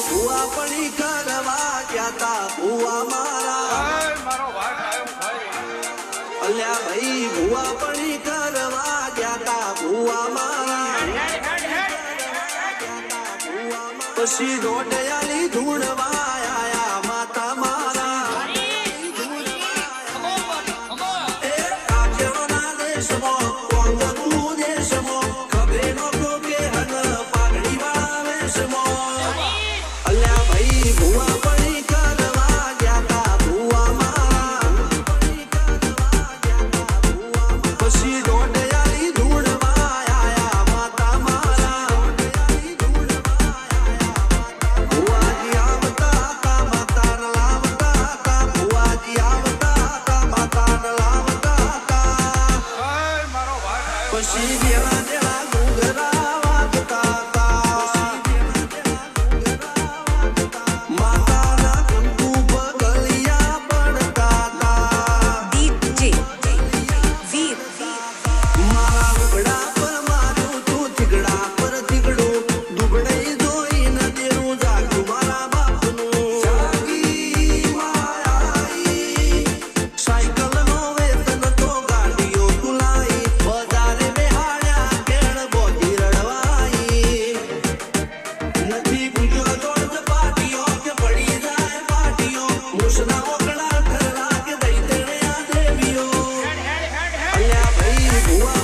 ભુવા પડી કરવા ગયા તા ભુવા મારા અલ્યા ભાઈ ભુવા પડી કરવા ગયા તા ભુવા મારા પછી દોડયાલી ધૂણવા આયા માતા મારા એ કાજરોના દેશમાં કોંગનું દેશમાં ખબે નો કે હન પાઘડી વાળા વેશમાં અલ્યા ભાઈ ભુવા પડી કરવા ગયા તા ભુવા મારા પછી દોડયાલી ધૂણવા આયા માતા મારા ભુવાજી આવતા તા માતા લાવતા તા ભુવાજી આવતા તા માતા લાવતા તા પછી દેવા દેવા ઘૂઘરા વાગતા તા માતાના કંકુ પગલિયા પડતા તા મારા લુગડા પર મારું તું થીગડા પર થીગડું દુબળઈ જોઈને દેરું જાગું મારા બાપનું જાગી માયાઈ સાયકલનો વેતન તો ગાડીઓ તુલાઈ બજારે બેહાડ્યા કેળ બોધી રડવાઈ નથી પૂછ્યો જોડ પાટીઓ કે પડી જાય પાટીઓ મુસના ઓકડા ખરા કે દઈ તેણે આ દેવીઓ અલ્યા ભાઈ ભુવા